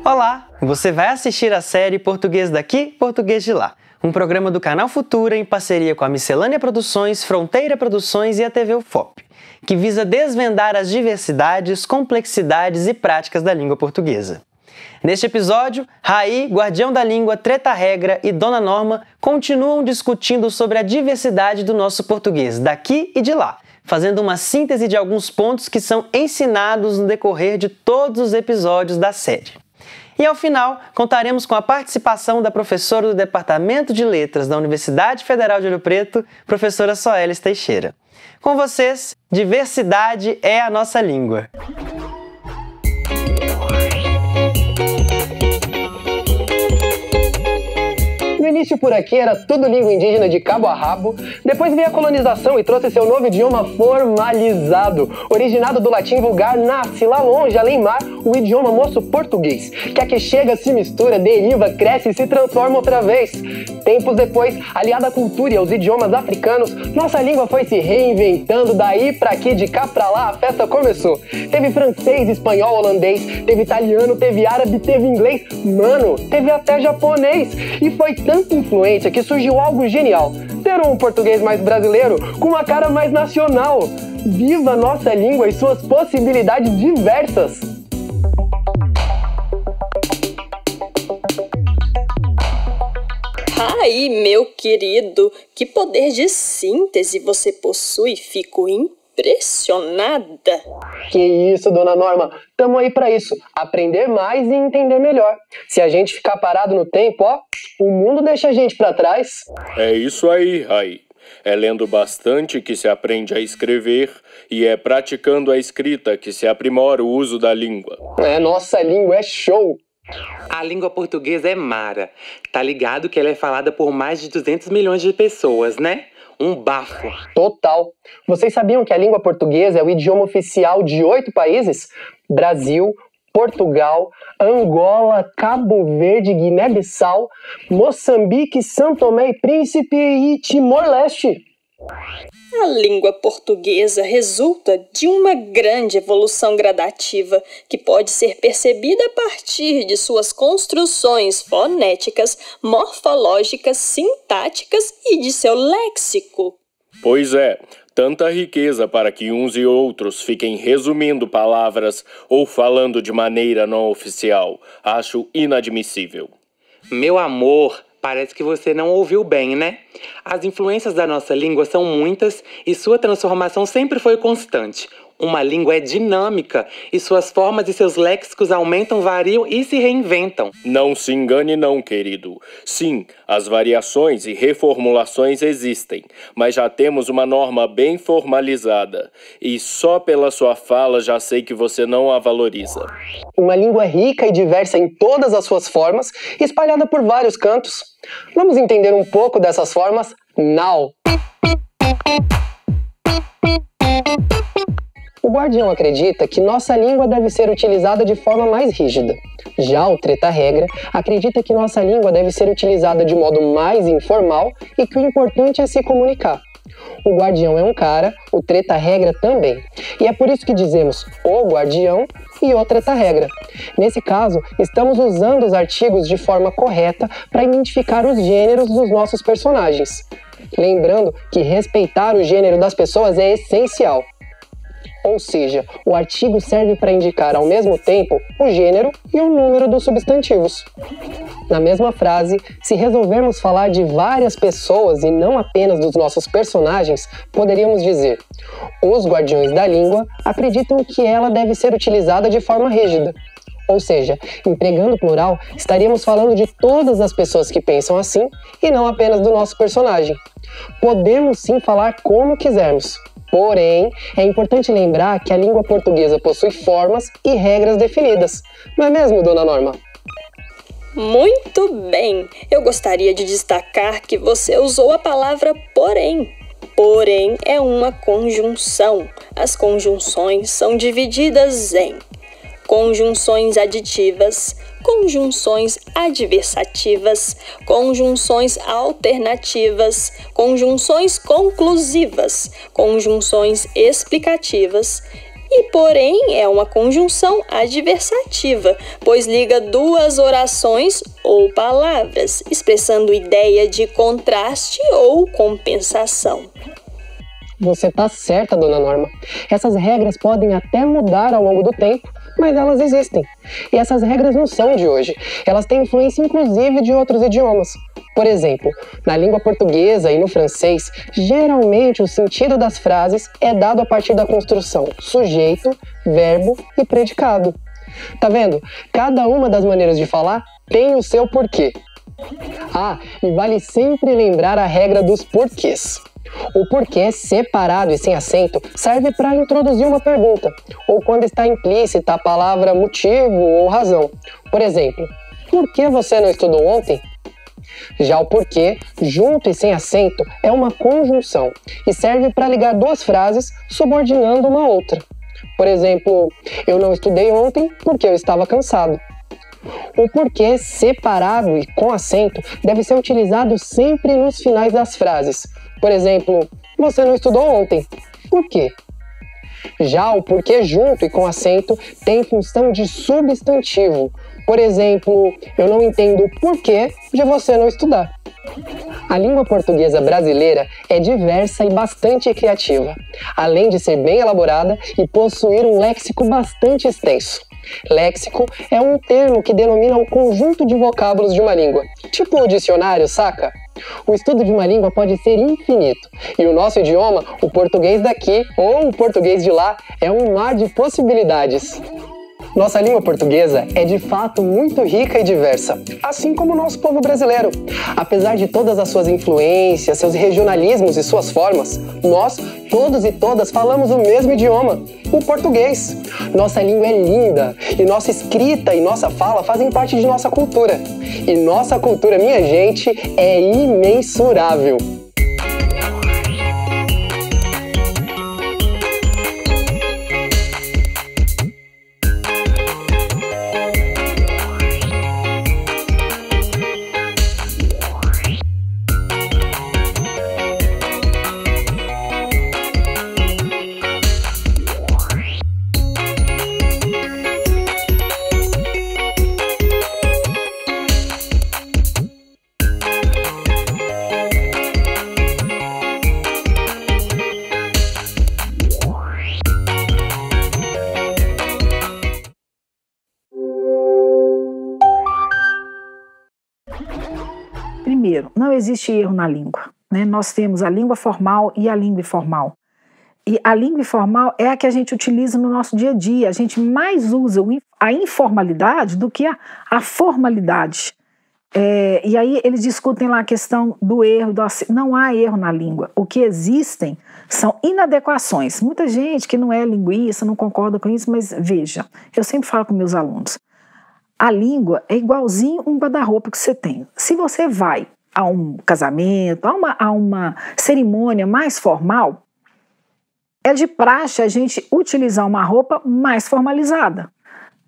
Olá! Você vai assistir a série Português daqui, Português de lá, um programa do Canal Futura em parceria com a Miscelânea Produções, Fronteira Produções e a TV UFOP, que visa desvendar as diversidades, complexidades e práticas da língua portuguesa. Neste episódio, Raí, Guardião da Língua, Treta Regra e Dona Norma continuam discutindo sobre a diversidade do nosso português daqui e de lá, fazendo uma síntese de alguns pontos que são ensinados no decorrer de todos os episódios da série. E ao final, contaremos com a participação da professora do Departamento de Letras da Universidade Federal de Ouro Preto, professora Soelis Teixeira. Com vocês, diversidade é a nossa língua. No início por aqui era tudo língua indígena de cabo a rabo, depois veio a colonização e trouxe seu novo idioma formalizado, originado do latim vulgar, nasce lá longe, além mar, o idioma moço português, que aqui chega, se mistura, deriva, cresce e se transforma outra vez. Tempos depois, aliada à cultura e aos idiomas africanos, nossa língua foi se reinventando, daí pra aqui, de cá pra lá, a festa começou. Teve francês, espanhol, holandês, teve italiano, teve árabe, teve inglês, mano, teve até japonês, e foi tanta influência que surgiu algo genial, ter um português mais brasileiro com uma cara mais nacional. Viva nossa língua e suas possibilidades diversas! Aí, meu querido, que poder de síntese você possui, fico impressionada. Que isso, dona Norma, tamo aí pra isso, aprender mais e entender melhor. Se a gente ficar parado no tempo, ó, o mundo deixa a gente pra trás. É isso aí, Raí. É lendo bastante que se aprende a escrever e é praticando a escrita que se aprimora o uso da língua. Nossa língua é show! A língua portuguesa é mara. Tá ligado que ela é falada por mais de 200 milhões de pessoas, né? Um bafo. Total. Vocês sabiam que a língua portuguesa é o idioma oficial de 8 países? Brasil, Portugal, Angola, Cabo Verde, Guiné-Bissau, Moçambique, São Tomé e Príncipe e Timor-Leste. A língua portuguesa resulta de uma grande evolução gradativa que pode ser percebida a partir de suas construções fonéticas, morfológicas, sintáticas e de seu léxico. Pois é, tanta riqueza para que uns e outros fiquem resumindo palavras ou falando de maneira não oficial. Acho inadmissível. Meu amor, parece que você não ouviu bem, né? As influências da nossa língua são muitas e sua transformação sempre foi constante. Uma língua é dinâmica e suas formas e seus léxicos aumentam, variam e se reinventam. Não se engane não, querido. Sim, as variações e reformulações existem, mas já temos uma norma bem formalizada. E só pela sua fala já sei que você não a valoriza. Uma língua rica e diversa em todas as suas formas, espalhada por vários cantos. Vamos entender um pouco dessas formas now. O Guardião acredita que nossa língua deve ser utilizada de forma mais rígida. Já o Treta Regra acredita que nossa língua deve ser utilizada de modo mais informal e que o importante é se comunicar. O Guardião é um cara, o Treta Regra também. E é por isso que dizemos o Guardião e o Treta Regra. Nesse caso, estamos usando os artigos de forma correta para identificar os gêneros dos nossos personagens. Lembrando que respeitar o gênero das pessoas é essencial. Ou seja, o artigo serve para indicar ao mesmo tempo o gênero e o número dos substantivos. Na mesma frase, se resolvermos falar de várias pessoas e não apenas dos nossos personagens, poderíamos dizer: os guardiões da língua acreditam que ela deve ser utilizada de forma rígida. Ou seja, empregando o plural, estaríamos falando de todas as pessoas que pensam assim e não apenas do nosso personagem. Podemos sim falar como quisermos. Porém, é importante lembrar que a língua portuguesa possui formas e regras definidas. Não é mesmo, dona Norma? Muito bem! Eu gostaria de destacar que você usou a palavra porém. Porém é uma conjunção. As conjunções são divididas em conjunções aditivas, conjunções adversativas, conjunções alternativas, conjunções conclusivas, conjunções explicativas e, porém, é uma conjunção adversativa, pois liga duas orações ou palavras, expressando ideia de contraste ou compensação. Você está certa, dona Norma. Essas regras podem até mudar ao longo do tempo, mas elas existem. E essas regras não são de hoje. Elas têm influência inclusive de outros idiomas. Por exemplo, na língua portuguesa e no francês, geralmente o sentido das frases é dado a partir da construção sujeito, verbo e predicado. Tá vendo? Cada uma das maneiras de falar tem o seu porquê. Ah, e vale sempre lembrar a regra dos porquês. O porquê separado e sem acento serve para introduzir uma pergunta, ou quando está implícita a palavra motivo ou razão. Por exemplo, por que você não estudou ontem? Já o porquê, junto e sem acento, é uma conjunção e serve para ligar duas frases subordinando uma outra. Por exemplo, eu não estudei ontem porque eu estava cansado. O porquê separado e com acento deve ser utilizado sempre nos finais das frases. Por exemplo, você não estudou ontem. Por quê? Já o porquê junto e com acento tem função de substantivo. Por exemplo, eu não entendo o porquê de você não estudar. A língua portuguesa brasileira é diversa e bastante criativa, além de ser bem elaborada e possuir um léxico bastante extenso. Léxico é um termo que denomina o conjunto de vocábulos de uma língua, tipo o dicionário, saca? O estudo de uma língua pode ser infinito, e o nosso idioma, o português daqui ou o português de lá, é um mar de possibilidades. Nossa língua portuguesa é de fato muito rica e diversa, assim como o nosso povo brasileiro. Apesar de todas as suas influências, seus regionalismos e suas formas, nós, todos e todas, falamos o mesmo idioma, o português. Nossa língua é linda, e nossa escrita e nossa fala fazem parte de nossa cultura. E nossa cultura, minha gente, é imensurável. Primeiro, não existe erro na língua, né? Nós temos a língua formal e a língua informal. E a língua informal é a que a gente utiliza no nosso dia a dia. A gente mais usa a informalidade do que a formalidade. E aí eles discutem lá a questão do erro. Não há erro na língua. O que existem são inadequações. Muita gente que não é linguista não concorda com isso, mas veja, eu sempre falo com meus alunos, a língua é igualzinho um guarda-roupa que você tem. Se você vai a um casamento, a uma cerimônia mais formal, é de praxe a gente utilizar uma roupa mais formalizada.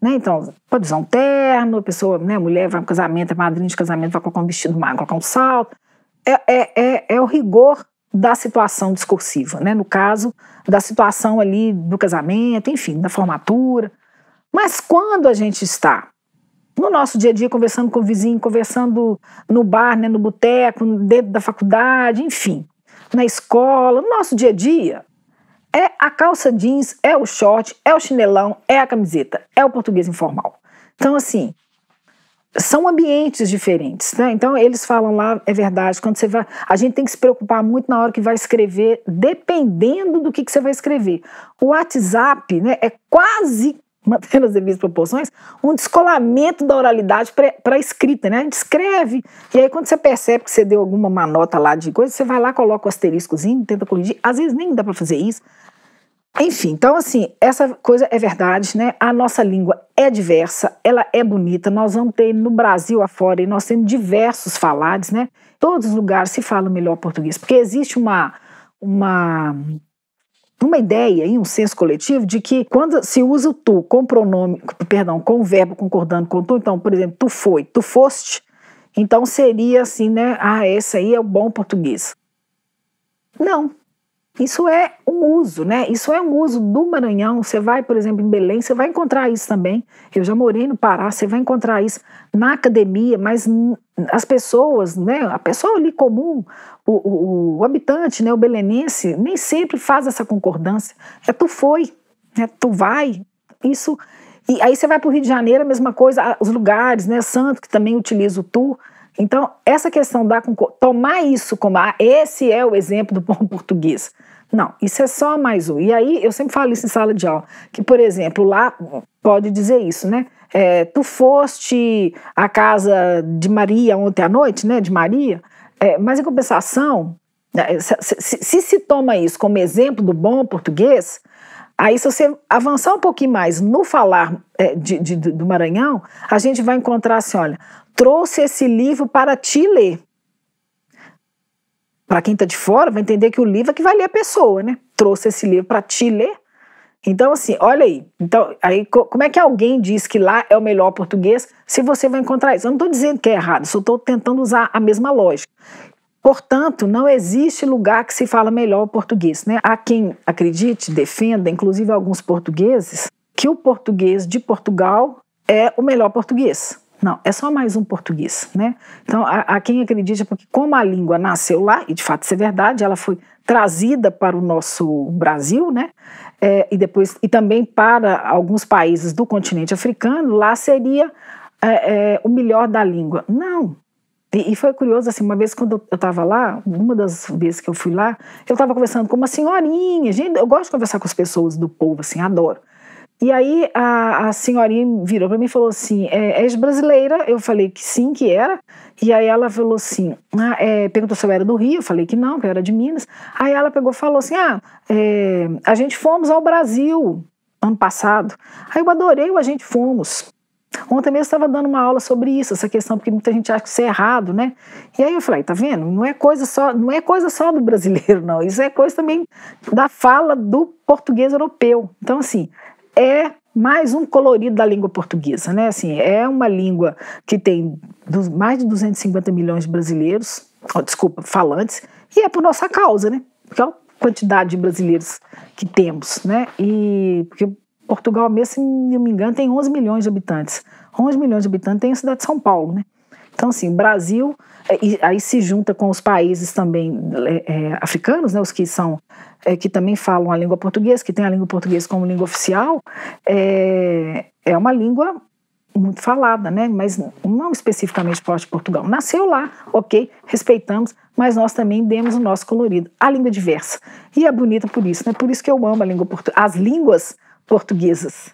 Né? Então, pode usar um terno, a pessoa, né, a mulher vai para um casamento, é madrinha de casamento, vai colocar um vestido magro, colocar um salto. É o rigor da situação discursiva, né? No caso, da situação ali do casamento, enfim, da formatura. Mas quando a gente está no nosso dia a dia, conversando com o vizinho, conversando no bar, né, no boteco, dentro da faculdade, enfim, na escola, no nosso dia a dia, é a calça jeans, é o short, é o chinelão, é a camiseta, é o português informal. Então, assim, são ambientes diferentes, né? Então, eles falam lá, é verdade, quando você vai, a gente tem que se preocupar muito na hora que vai escrever, dependendo do que você vai escrever. O WhatsApp, né, é quase, mantendo as devidas proporções, um descolamento da oralidade para a escrita, né? A gente escreve, e aí quando você percebe que você deu alguma manota lá de coisa, você vai lá, coloca o asteriscozinho, tenta corrigir, às vezes nem dá para fazer isso. Enfim, então assim, essa coisa é verdade, né? A nossa língua é diversa, ela é bonita, nós vamos ter no Brasil afora, e nós temos diversos falares, né? Em todos os lugares se fala melhor português, porque existe uma ideia e um senso coletivo de que quando se usa o tu com pronome, perdão, com o verbo concordando com tu, então, por exemplo, tu foi, tu foste, então seria assim, né? Ah, esse aí é o bom português. Não. Isso é um uso, né? Isso é um uso do Maranhão. Você vai, por exemplo, em Belém, você vai encontrar isso também. Eu já morei no Pará, você vai encontrar isso na academia, mas as pessoas, né? A pessoa ali comum, o habitante, né? O belenense, nem sempre faz essa concordância. Tu foi, né? Tu vai, isso. E aí você vai para o Rio de Janeiro, a mesma coisa, os lugares, né? Santo, que também utiliza o tu. Então, essa questão da tomar isso como esse é o exemplo do bom português. Não, isso é só mais um. E aí, eu sempre falo isso em sala de aula, que, por exemplo, lá pode dizer isso, né? Tu foste à casa de Maria ontem à noite, né? De Maria, mas em compensação, se toma isso como exemplo do bom português, aí se você avançar um pouquinho mais no falar do Maranhão, a gente vai encontrar assim, olha, trouxe esse livro para te ler. Para quem está de fora, vai entender que o livro é que vai ler a pessoa, né? Trouxe esse livro para te ler. Então, assim, olha aí. Então, aí, como é que alguém diz que lá é o melhor português se você vai encontrar isso? Eu não estou dizendo que é errado, só estou tentando usar a mesma lógica. Portanto, não existe lugar que se fala melhor o português, né? Há quem acredite, defenda, inclusive alguns portugueses, que o português de Portugal é o melhor português. Não, é só mais um português, né? Então, há quem acredite, porque como a língua nasceu lá, e de fato isso é verdade, ela foi trazida para o nosso Brasil, né? E também para alguns países do continente africano, lá seria o melhor da língua. Não. E foi curioso, assim, uma vez quando eu estava lá, uma das vezes que eu fui lá, eu estava conversando com uma senhorinha, gente, eu gosto de conversar com as pessoas do povo, assim, adoro. E aí a senhorinha virou para mim e falou assim, és brasileira? Eu falei que sim, que era. E aí ela falou assim, perguntou se eu era do Rio, eu falei que não, que eu era de Minas. Aí ela pegou e falou assim, a gente fomos ao Brasil ano passado. Aí eu adorei o a gente fomos. Ontem mesmo estava dando uma aula sobre isso, essa questão, porque muita gente acha que isso é errado, né? E aí eu falei, tá vendo? Não é coisa só do brasileiro, não. Isso é coisa também da fala do português europeu. Então, assim, é mais um colorido da língua portuguesa, né? Assim, é uma língua que tem mais de 250 milhões de brasileiros, falantes, e é por nossa causa, né? Porque é a quantidade de brasileiros que temos, né? E porque Portugal mesmo, se não me engano, tem 11 milhões de habitantes. 11 milhões de habitantes tem a cidade de São Paulo, né? Então, assim, o Brasil, aí se junta com os países também africanos, né? Os que são que também falam a língua portuguesa, que tem a língua portuguesa como língua oficial, é uma língua muito falada, né? Mas não especificamente para de Portugal. Nasceu lá, ok, respeitamos, mas nós também demos o nosso colorido. A língua diversa. E é bonita por isso, né? Por isso que eu amo a língua as línguas portuguesas.